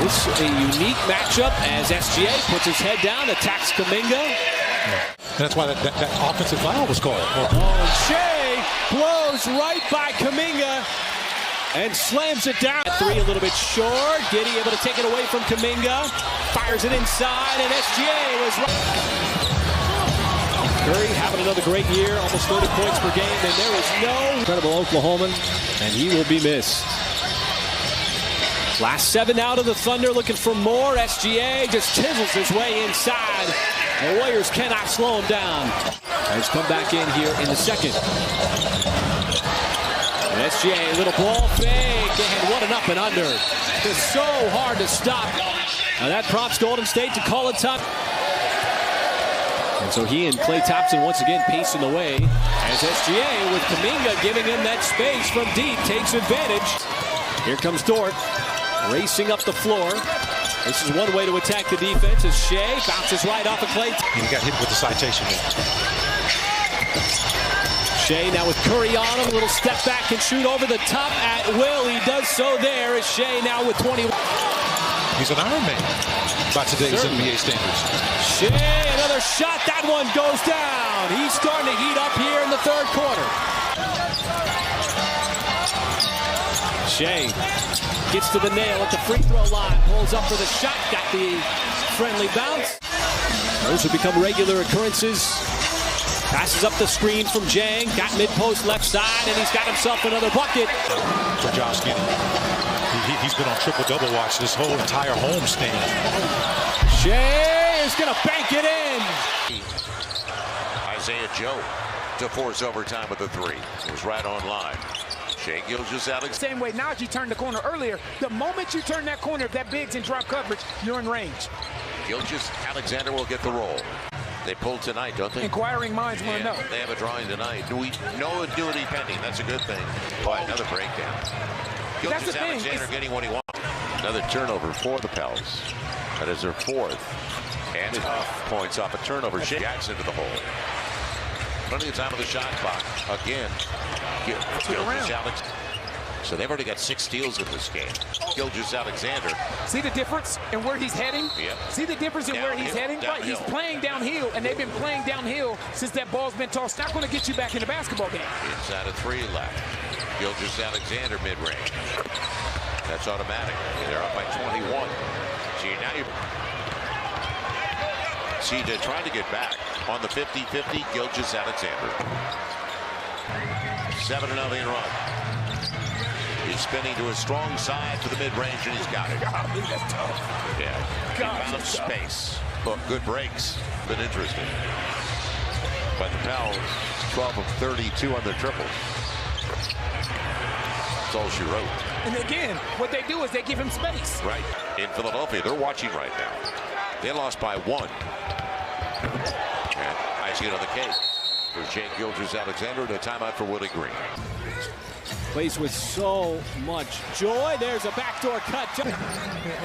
This is a unique matchup as SGA puts his head down, attacks Kuminga. Yeah. That's why that offensive foul was called. Oh, Shai blows right by Kuminga and slams it down. Three a little bit short. Giddey able to take it away from Kuminga. Fires it inside, and SGA was right. Curry having another great year, almost 30 points per game, and there is no incredible Oklahoman, and he will be missed. Last 7 out of the Thunder looking for more. SGA just chisels his way inside. The Warriors cannot slow him down. Has come back in here in the second. And SGA, a little ball fake, and what an up and under. It's so hard to stop. Now that prompts Golden State to call it time. And so he and Klay Thompson once again pacing the way as SGA with Kuminga giving him that space from deep takes advantage. Here comes Dort racing up the floor. This is one way to attack the defense as Shai bounces right off of Klay. He got hit with the citation. Shai now with Curry on him, a little step back and shoot over the top at will. He does so there as Shai now with 21. He's an Iron Man by today's NBA standards. Shai, another shot. That one goes down. He's starting to heat up here in the third quarter. Shai gets to the nail at the free throw line. Pulls up for the shot. Got the friendly bounce. Those have become regular occurrences. Passes up the screen from Jang. Got mid-post left side, and he's got himself another bucket. For Josh Giddey. He's been on triple-double watch this whole entire homestand. Shai is going to bank it in. Isaiah Joe to force overtime with a three. It was right on line. Shai Gilgeous out. Same way now as you turned the corner earlier. The moment you turn that corner, if that big's in drop coverage, you're in range. Gilgeous, Alexander will get the roll. They pulled tonight, don't they? Inquiring minds want to know. They have a drawing tonight. Do we know annuity pending? That's a good thing. Boy, another breakdown. Gilgeous, Alexander getting what he wants. Another turnover for the Pels. That is their fourth. And points off a turnover. Shai Jackson to the hole. Plenty of time on the shot clock. Again. Gilgeous, Alex. So they've already got 6 steals in this game. Gilgeous, Alexander. See the difference in where he's heading? Yep. See the difference in where he's heading? Right, he's playing downhill, and they've been playing downhill since that ball's been tossed. Not going to get you back in the basketball game. Inside of 3 left. Gilgeous, Alexander mid-range. That's automatic. They're up by 21. See, they're trying to get back on the 50-50. Gilgeous, Alexander. 7-0 run. He's spinning to his strong side to the mid-range, and he's got it. That's tough. Yeah. Found space. But good breaks. Been interesting. But the Pels, 12 of 32 on their triples. That's all she wrote. And again, what they do is they give him space. Right. In Philadelphia, they're watching right now. They lost by 1. And icing it on the cake for Shai Gilgeous, Alexander, and a timeout for Willie Green. Plays with so much joy. There's a backdoor cut.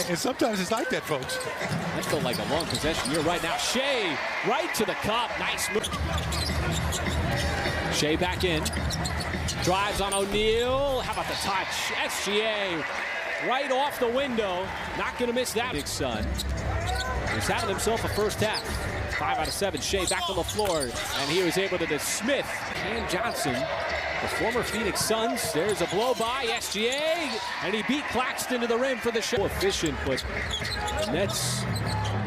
And sometimes it's like that, folks. That felt like a long possession here right now. Shai right to the cup. Nice move. Shai back in. Drives on O'Neal. How about the touch? SGA right off the window. Not going to miss that. Big Sun. He's having himself a first half. 5 out of 7. Shai back on the floor. And he was able to Smith. Cam Johnson, the former Phoenix Suns. There's a blow by SGA. And he beat Claxton to the rim for the show. Efficient, but the Nets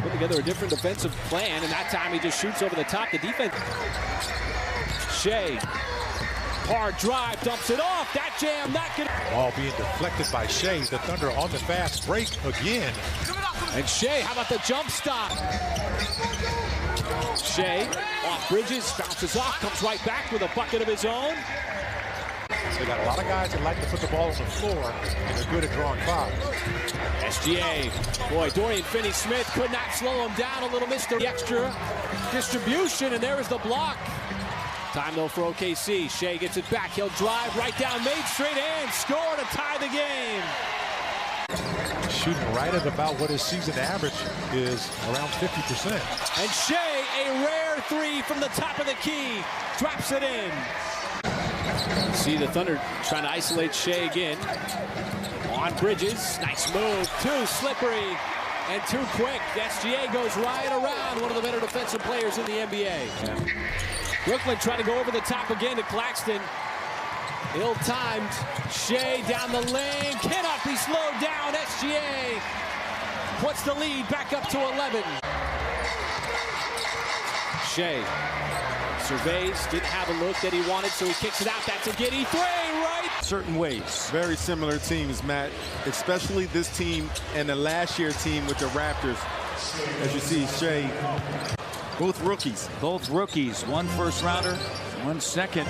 put together a different defensive plan. And that time he just shoots over the top. The defense. Shai. Hard drive, dumps it off. That jam not good. All being deflected by Shai. The Thunder on the fast break again. And Shai, how about the jump stop? Shai off Bridges, bounces off, comes right back with a bucket of his own. They got a lot of guys that like to put the ball on the floor, and they're good at drawing fouls. SGA, boy, Dorian Finney-Smith could not slow him down. A little missed the extra distribution, and there is the block. Time though for OKC. Shai gets it back. He'll drive right down, made straight and score to tie the game. Shooting right at about what his season average is, around 50%. And Shai, a rare 3 from the top of the key, drops it in. See the Thunder trying to isolate Shai again. On Bridges, nice move, too slippery and too quick. SGA goes right around one of the better defensive players in the NBA. Brooklyn trying to go over the top again to Claxton. Ill-timed. Shai down the lane, cannot be slowed down. SGA puts the lead back up to 11. Shai surveys, didn't have a look that he wanted, so he kicks it out. That's a Giddey three, right? Certain ways. Very similar teams, Matt, especially this team and the last year team with the Raptors. As you see, Shai, both rookies. Both rookies, one first rounder, one second.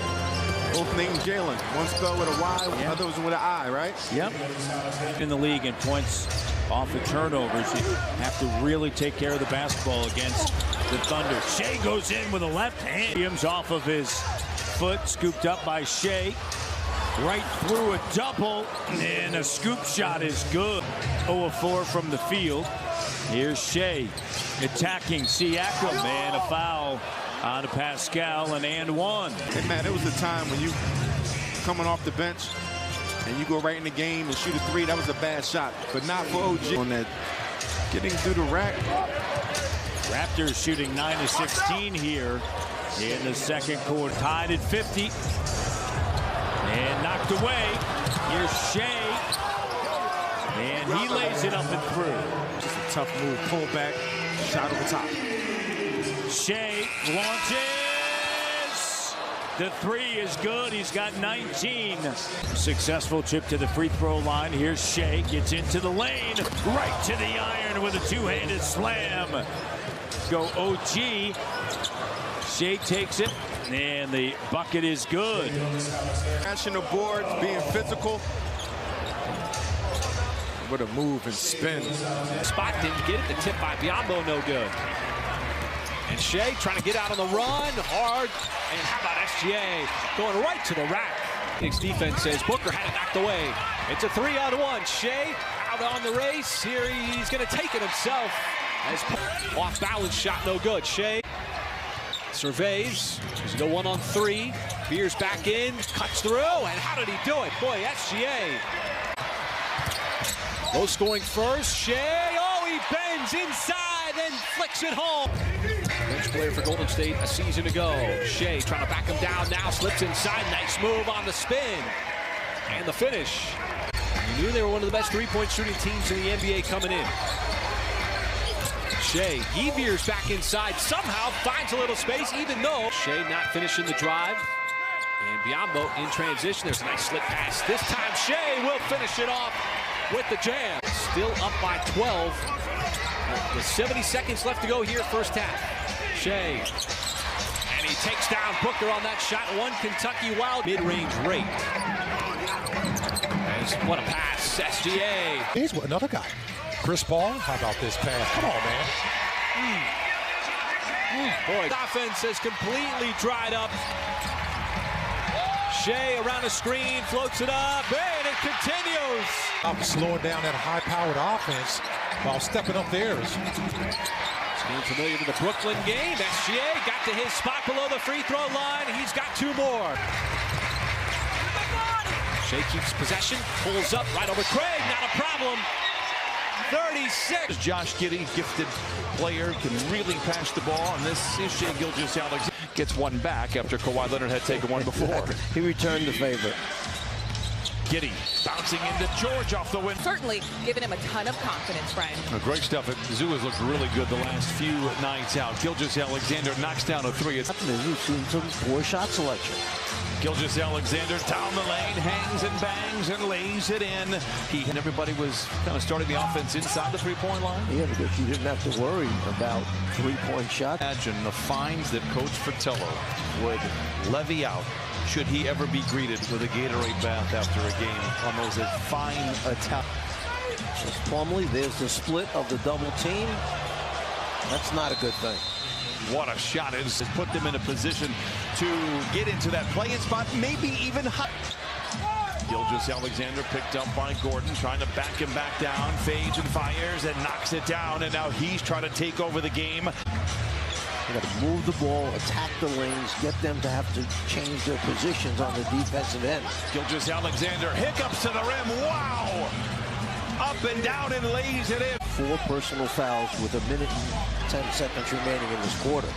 Both named Jalen. One spelled with a Y, the other was with an I, right? Yep. In the league in points off the turnovers, you have to really take care of the basketball against the Thunder. Shai goes in with a left hand. Williams off of his foot, scooped up by Shai. Right through a double, and a scoop shot is good. 0 of 4 from the field. Here's Shai attacking Siakam, and a foul on Pascal, and one. Hey, Matt, it was a time when you coming off the bench and you go right in the game and shoot a three. That was a bad shot, but not for OG on that. Getting through the rack. Raptors shooting 9 of 16 here in the second quarter. Tied at 50. And knocked away. Here's Shai. And he lays it up and through. Just a tough move. Pull back. Shot over top. Shai launches. The three is good. He's got 19. Successful trip to the free throw line. Here's Shai. Gets into the lane. Right to the iron with a two-handed slam. Go OG. Shai takes it. And the bucket is good. Crashing the boards, being physical. What a move and spin. Spot didn't get it. The tip by Biyombo, no good. And Shai trying to get out on the run, hard. And how about SGA going right to the rack. Phoenix defense says Booker had it knocked away. It's a 3-on-1. Shai out on the race. Here he's going to take it himself. As off balance shot, no good. Shai surveys. He's go 1-on-3. Beers back in, cuts through, and how did he do it? Boy, SGA. Low scoring first. Shai, oh, he bends inside, then flicks it home. Bench player for Golden State a season ago. Shai trying to back him down now, slips inside. Nice move on the spin. And the finish. You knew they were one of the best three-point shooting teams in the NBA coming in. Shai, he veers back inside, somehow finds a little space, even though Shai not finishing the drive. And Biyombo in transition. There's a nice slip pass. This time Shai will finish it off with the jam. Still up by 12. With 70 seconds left to go here, first half. Shai. And he takes down Booker on that shot. One Kentucky Wild mid-range rate. What a pass, SGA. Here's another guy. Chris Paul, how about this pass? Come on, man. Boy, the offense has completely dried up. Shai around the screen, floats it up, and it continues. I'm slowing down that high-powered offense while stepping up theirs. Being familiar to the Brooklyn game, SGA got to his spot below the free throw line. He's got two more. Shai keeps possession, pulls up right over Craig, not a problem. 36. Josh Giddey, gifted player, can really pass the ball, and this is Shai Gilgeous. Alex gets one back after Kawhi Leonard had taken one before. He returned the favor. Giddey bouncing into George off the win. Certainly giving him a ton of confidence, Brian. Great stuff. Zoo has looked really good the last few nights out. Gilgeous Alexander knocks down a three. You've seen some poor shot selection. Gilgeous Alexander down the lane, hangs and bangs and lays it in. And everybody was kind of starting the offense inside the three-point line. Yeah, because you didn't have to worry about three-point shots. Imagine the fines that Coach Fratello would levy out should he ever be greeted with a Gatorade bath after a game on those fine attacks. Plumlee, there's the split of the double team. That's not a good thing. What a shot. It's put them in a position to get into that play-in spot, maybe even high. Gilgeous Alexander picked up by Gordon, trying to back him back down, fades and fires and knocks it down, and now he's trying to take over the game. You got to move the ball, attack the lanes, get them to have to change their positions on the defensive end. Gilgeous Alexander hiccups to the rim. Wow! up and down and lays it in. 4 personal fouls with 1 minute and 10 seconds remaining in this quarter.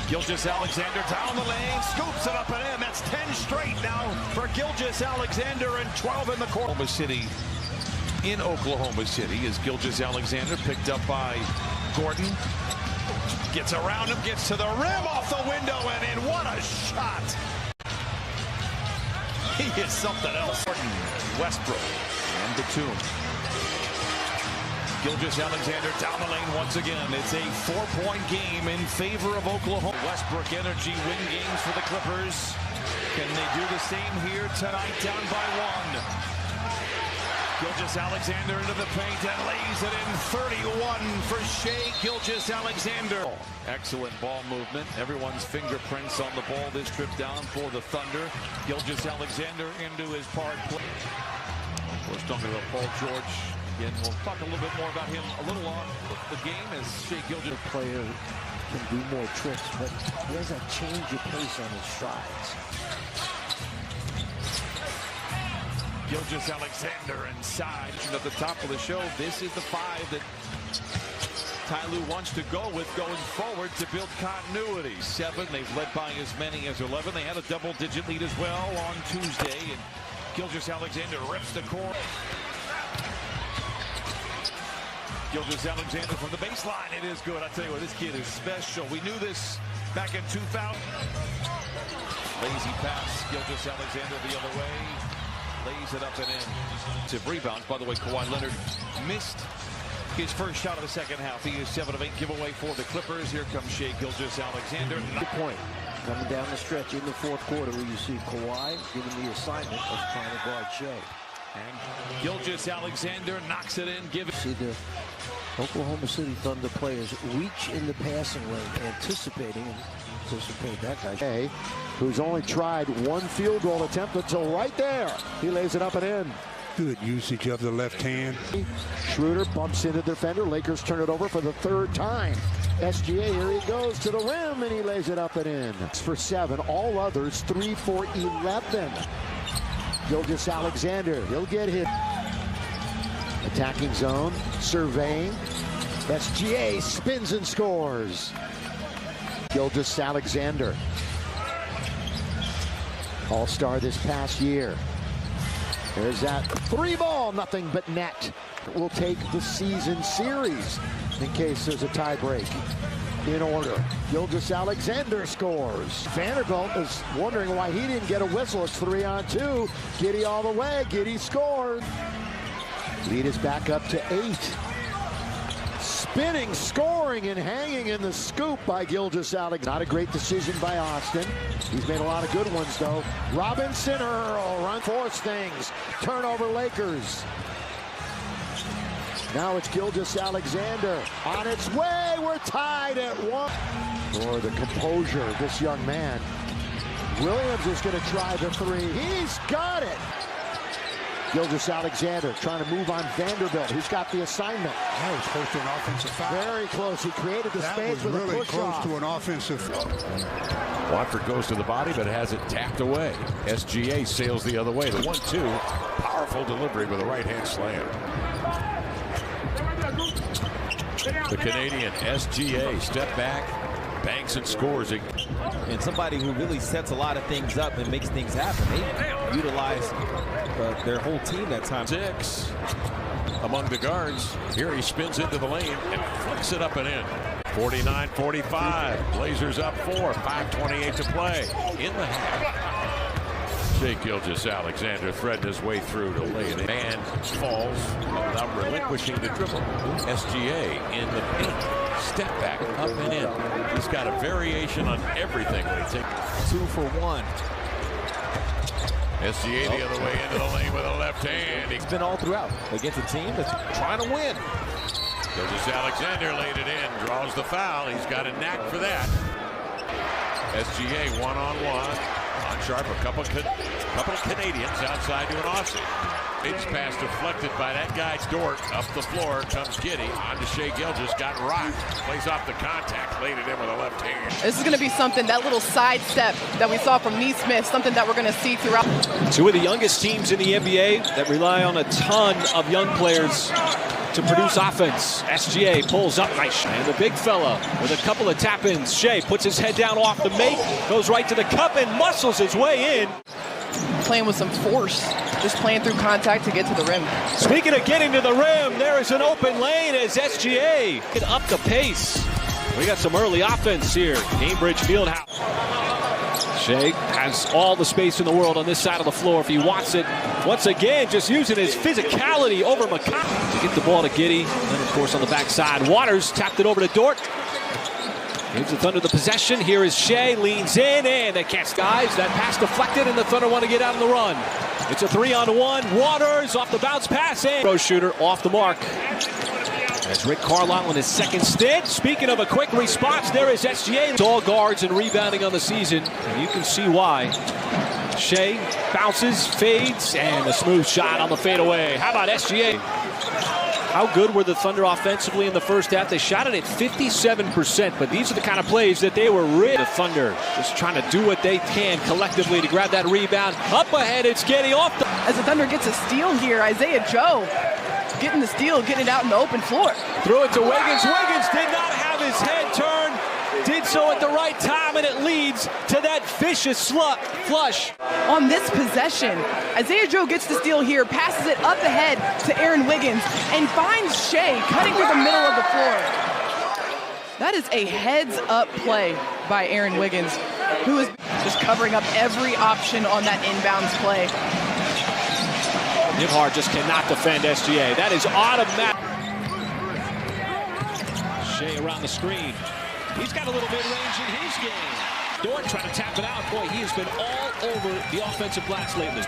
Gilgeous-Alexander down the lane, scoops it up and in. That's 10 straight now for Gilgeous-Alexander and 12 in the quarter. Oklahoma City in Oklahoma City is Gilgeous-Alexander, picked up by Gordon. Gets around him, gets to the rim, off the window and in. What a shot! He is something else. Gordon, Westbrook, and Batum. Gilgeous-Alexander down the lane once again. It's a 4-point game in favor of Oklahoma. Westbrook Energy win games for the Clippers. Can they do the same here tonight, down by 1? Gilgeous-Alexander into the paint and lays it in. 31 for Shai Gilgeous-Alexander. Excellent ball movement. Everyone's fingerprints on the ball this trip down for the Thunder. Gilgeous-Alexander into his part play. We're talking about Paul George. Again, we'll talk a little bit more about him a little on the game as Shai Gilgeous. Player can do more tricks, but he has a change of pace on his strides. Gilgeous-Alexander inside. At the top of the show, this is the 5 that Ty Lue wants to go with going forward to build continuity. 7, they've led by as many as 11. They had a double-digit lead as well on Tuesday, and Gilgeous-Alexander rips the core. Gilgeous-Alexander from the baseline. It is good. I tell you what, this kid is special. We knew this back in 2000. Lazy pass. Gilgeous-Alexander the other way. Lays it up and in. To rebounds. By the way, Kawhi Leonard missed his first shot of the second half. He is 7 of 8 giveaway for the Clippers. Here comes Shai Gilgeous-Alexander. Good point. Coming down the stretch in the 4th quarter where you see Kawhi given the assignment of trying to guard Shai. And Gilgeous-Alexander knocks it in. See the Oklahoma City Thunder players reach in the passing lane, anticipate that guy. Shai, who's only tried 1 field goal attempt until right there. He lays it up and in. Good usage of the left hand. Schroeder bumps into the defender. Lakers turn it over for the 3rd time. SGA, here he goes to the rim, and he lays it up and in. It's for 7. All others 3 for 11. Gilgeous-Alexander, he'll get hit. Attacking zone, surveying. SGA spins and scores. Gilgeous-Alexander, all-star this past year. There's that 3 ball, nothing but net. We'll take the season series in case there's a tie break. In order, Gilgeous-Alexander scores. Vanderbilt is wondering why he didn't get a whistle. It's 3-on-2. Giddey all the way. Giddey scored. Lead is back up to 8. Spinning, scoring, and hanging in the scoop by Gilgeous-Alexander. Not a great decision by Austin. He's made a lot of good ones, though. Robinson, Earl, run, force things. Turnover, Lakers. Now it's Gilgeous-Alexander on its way. We're tied at 1. For the composure of this young man. Williams is going to try the 3. He's got it. Gilgeous-Alexander trying to move on Vanderbilt, who's got the assignment. That was close to an offensive foul. Very close. He created the space with really a push close off. to an offensive foul. Watford goes to the body, but has it tapped away. SGA sails the other way. The 1-2. Powerful delivery with a right-hand slam. The Canadian SGA step back, banks and scores. And somebody who really sets a lot of things up and makes things happen. They utilize their whole team that time. 6 among the guards. Here he spins into the lane and flicks it up and in. 49-45. Blazers up 4. 5:28 to play in the half. Shai Gilgeous-Alexander threading his way through to lay it in. And falls without relinquishing the dribble. SGA in the paint. Step back, up and in. He's got a variation on everything when he takes 2 for 1. SGA the other way into the lane with a left hand. It's been all throughout against a team that's trying to win. Gilgeous-Alexander laid it in, draws the foul. He's got a knack for that. SGA one-on-one. On sharp, a couple of Canadians outside to an Aussie. It's pass deflected by that guy Dort. Up the floor comes Giddy. On to Shai Gilgeous. Got rocked. Plays off the contact. Laid it in with a left hand. This is going to be something, that little sidestep that we saw from Neesmith, something that we're going to see throughout. Two of the youngest teams in the NBA that rely on a ton of young players to produce offense. SGA pulls up nice. And the big fella with a couple of tap-ins. Shai puts his head down off the make, goes right to the cup and muscles his way in. Playing with some force, just playing through contact to get to the rim. Speaking of getting to the rim, there is an open lane as SGA can up the pace. We got some early offense here. Cambridge Fieldhouse. Shai has all the space in the world on this side of the floor if he wants it. Once again, just using his physicality over McConnell to get the ball to Giddy. And then, of course, on the backside, Waters tapped it over to Dort. Gives the Thunder the possession. Here is Shai, leans in, and they can't. Guys, that pass deflected, and the Thunder want to get out on the run. It's a 3-on-1. Waters off the bounce pass, and pro shooter off the mark. As Rick Carlisle in his second stint. Speaking of a quick response, there is SGA. All guards and rebounding on the season, and you can see why. Shai bounces, fades, and a smooth shot on the fadeaway. How about SGA? How good were the Thunder offensively in the first half? They shot it at 57%, but these are the kind of plays that they were really. The Thunder just trying to do what they can collectively to grab that rebound. Up ahead, it's Giddy off the... As the Thunder gets a steal here, Isaiah Joe getting the steal, getting it out in the open floor. Threw it to Wiggins. Wiggins did not have his head turned. Did so at the right time, and it leads to that vicious flush. On this possession, Isaiah Joe gets the steal here, passes it up ahead to Aaron Wiggins, and finds Shai cutting through the middle of the floor. That is a heads-up play by Aaron Wiggins, who is just covering up every option on that inbounds play. Nembhard just cannot defend SGA. That is automatic. Shai around the screen. He's got a little mid-range in his game. Dort trying to tap it out. Boy, he has been all over the offensive glass lately.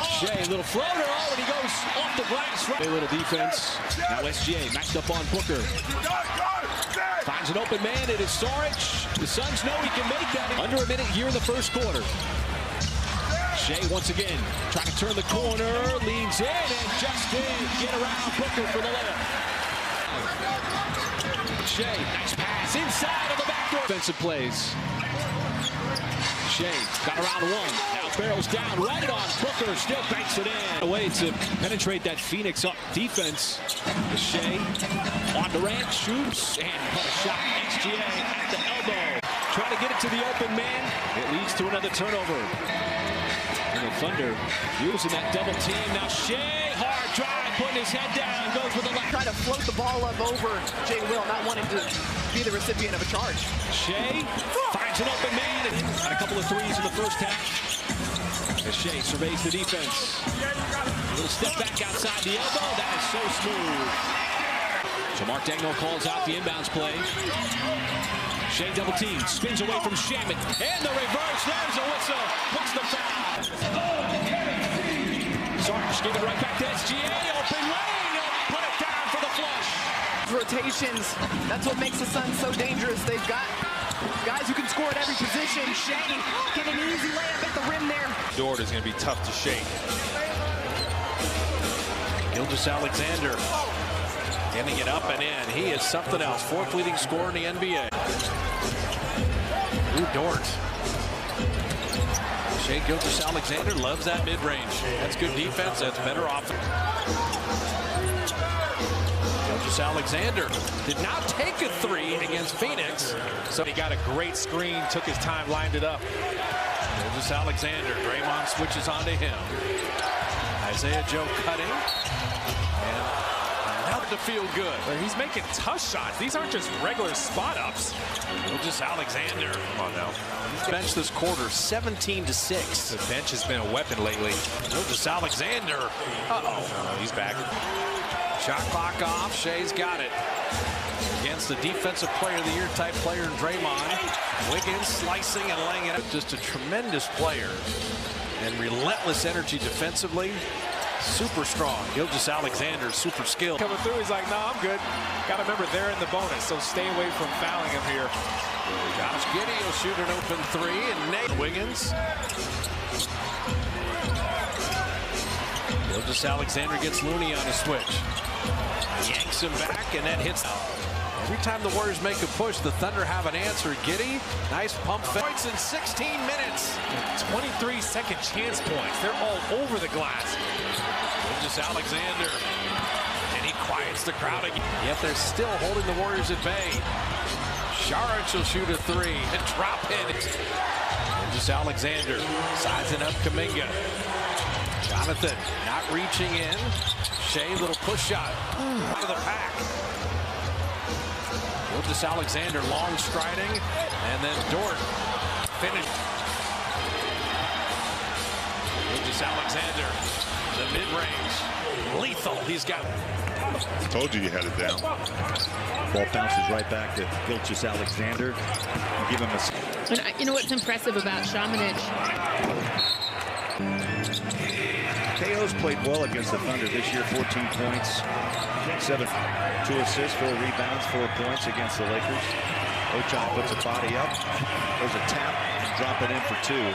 Shai, a little floater. Oh, and he goes off the glass. A little defense. Now SGA matched up on Booker. Finds an open man. It is Saric. The Suns know he can make that. Under a minute here in the first quarter. Shai once again trying to turn the corner. Leans in and just did get around Booker for the layup. Shai, nice pass inside of the backdoor. Offensive plays. Shai got around one. Now barrels down right on Booker. Still banks it in. A way to penetrate that Phoenix up defense. Shai on Durant, shoots and put a shot. SGA at the elbow. Trying to get it to the open man. It leads to another turnover. And the Thunder using that double team. Now Shai, hard drive, putting his head down, goes with the left. Trying to float the ball up over Jay Will, not wanting to be the recipient of a charge. Shai finds an open man and a couple of threes in the first half. As Shai surveys the defense. A little step back outside the elbow. That is so smooth. So Mark Dagnall calls out the inbounds play. Shai double team, spins away from Shaman. And the reverse, there's a whistle. What's the foul? Sarge gave it right back to SGA. Open lane, put it down for the flush. Rotations, that's what makes the Suns so dangerous. They've got guys who can score at every position. Shai get an easy layup at the rim there. Dort is going to be tough to shake. Gilgeous-Alexander getting it up and in. He is something else. Fourth leading scorer in the NBA. Ooh, Dort. Shai Gilgeous-Alexander loves that mid-range. That's good defense. That's better offense. Gilgeous-Alexander did not take a three against Phoenix. So he got a great screen, took his time, lined it up. Gilgeous-Alexander, Draymond switches onto him. Isaiah Joe cutting. And now to feel good. He's making tough shots. These aren't just regular spot-ups. Gilgeous-Alexander. Come on now. He's benched this quarter 17-6. The bench has been a weapon lately. Gilgeous-Alexander. Uh-oh. He's back. Shot clock off. Shai's got it. Against the defensive player of the year type player in Draymond. Wiggins slicing and laying it up. Just a tremendous player. And relentless energy defensively. Super strong. Gilgeous-Alexander, super skilled. Coming through, he's like, no, I'm good. Got to remember, they're in the bonus, so stay away from fouling him here. Josh Giddey will shoot an open three, and Nate Wiggins. Gilgeous Alexander gets Looney on a switch. Yanks him back and then hits. Every time the Warriors make a push, the Thunder have an answer. Giddey, nice pump fake. Points in 16 minutes. 23 second chance points. They're all over the glass. Gilgeous Alexander. And he quiets the crowd again. Yet they're still holding the Warriors at bay. Saric will shoot a three and drop it. Gilgeous Alexander sizing up Kuminga. Jonathan not reaching in. Shai, little push shot to the pack. Gilgeous Alexander long striding, and then Dort finish. Gilgeous Alexander, the mid-range, lethal. He's got. Told you had it down. Ball bounces right back to Gilgeous Alexander. Give him a. And you know what's impressive about Šamanić? KO's played well against the Thunder this year. 14 points, 2 assists, 4 rebounds, 4 points against the Lakers. Ochan puts a body up. There's a tap and drop it in for 2.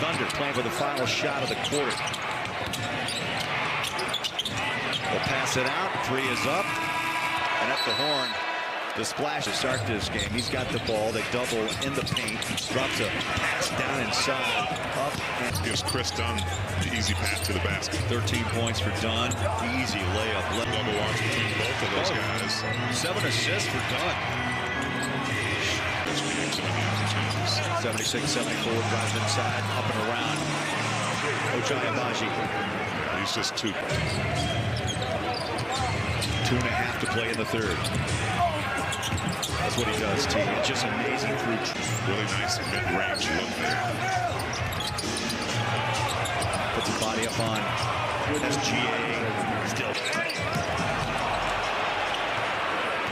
Thunder playing for the final shot of the quarter. They'll pass it out. 3 is up. And up the horn. The splash to start this game. He's got the ball. They double in the paint. Drops a pass down inside. Up and gives Chris Dunn the easy path to the basket. 13 points for Dunn. Easy layup. Double watch between both of those guys. 7 assists for Dunn. 76-74 drives inside, up and around. Ochai. He's just 2. 2.5 to play in the third. That's what he does, T. It's just amazing through. Really nice mid-range look there. Puts the body up on SGA. Still.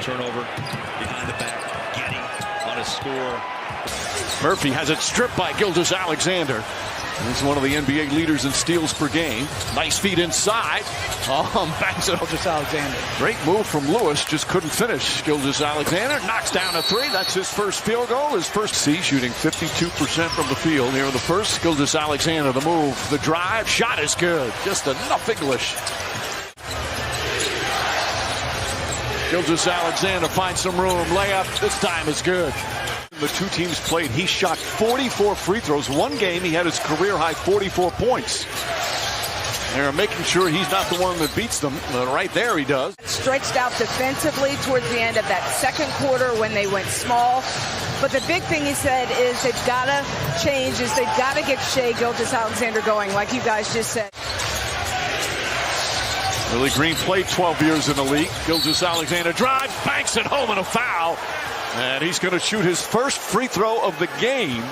Turnover behind the back. Giddey on a score. Murphy has it stripped by Gilgeous Alexander. He's one of the NBA leaders in steals per game. Nice feed inside. Banks it. Gilgeous Alexander. Great move from Lewis. Just couldn't finish. Gilgeous Alexander knocks down a 3. That's his first field goal. His first shooting 52% from the field. Here in the first, Gilgeous Alexander, the move, the drive, shot is good. Just enough English. Gilgeous Alexander finds some room. Layup. This time is good. The 2 teams played, he shot 44 free throws. One game, he had his career-high 44 points. They're making sure he's not the one that beats them. Right there, he does. Stretched out defensively towards the end of that second quarter when they went small. But the big thing he said is they've got to change, is they've got to get Shai Gilgeous Alexander going, like you guys just said. Willie Green played 12 years in the league. Gilgeous Alexander drive, banks it home, and a foul. And he's going to shoot his first free throw of the game.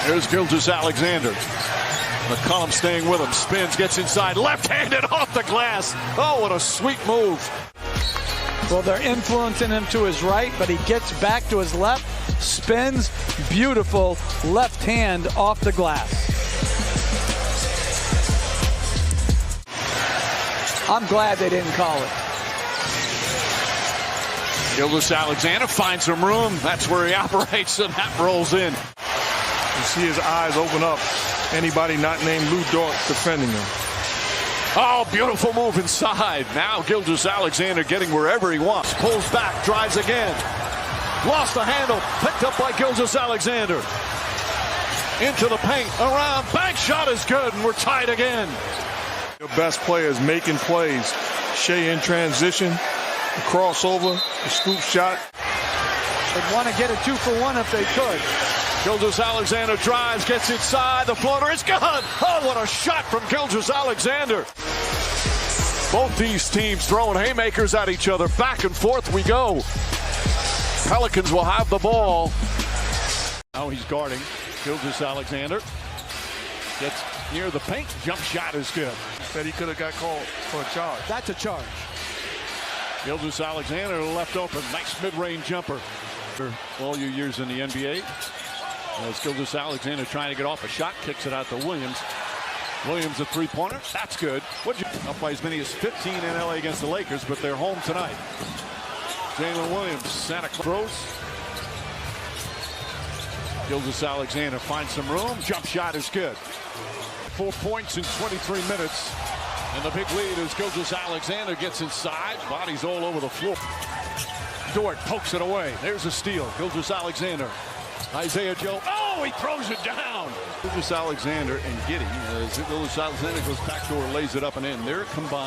There's Gilgeous Alexander. McCollum staying with him. Spins, gets inside, left-handed off the glass. Oh, what a sweet move. Well, they're influencing him to his right, but he gets back to his left, spins, beautiful left hand off the glass. I'm glad they didn't call it. Gilgeous Alexander finds some room. That's where he operates, and that rolls in. You see his eyes open up. Anybody not named Lou Dort defending him. Oh, beautiful move inside. Now Gilgeous Alexander getting wherever he wants. Pulls back, drives again. Lost the handle. Picked up by Gilgeous Alexander. Into the paint, around. Bank shot is good, and we're tied again. Your best players making plays. Shai in transition. The crossover, the scoop shot. They'd want to get a 2-for-1 if they could. Gilgeous Alexander drives, gets inside. The floater is good. Oh, what a shot from Gilgeous Alexander. Both these teams throwing haymakers at each other. Back and forth we go. Pelicans will have the ball. Now he's guarding Gilgeous Alexander. Gets near the paint. Jump shot is good. Said he could have got called for a charge. That's a charge. Gilgeous Alexander left open. Nice mid-range jumper. For all your years in the NBA. As Gilgeous Alexander trying to get off a shot, kicks it out to Williams. Williams a 3-pointer. That's good. Up by as many as 15 in LA against the Lakers, but they're home tonight. Jalen Williams, Santa Cruz. Gilgeous Alexander finds some room. Jump shot is good. 4 points in 23 minutes. And the big lead as Gilgeous Alexander gets inside. Bodies all over the floor. Dort pokes it away. There's a steal. Gilgeous Alexander. Isaiah Joe. Oh, he throws it down. Gilgeous Alexander and Giddey as Gilgeous Alexander goes back door, lays it up and in. They're combined.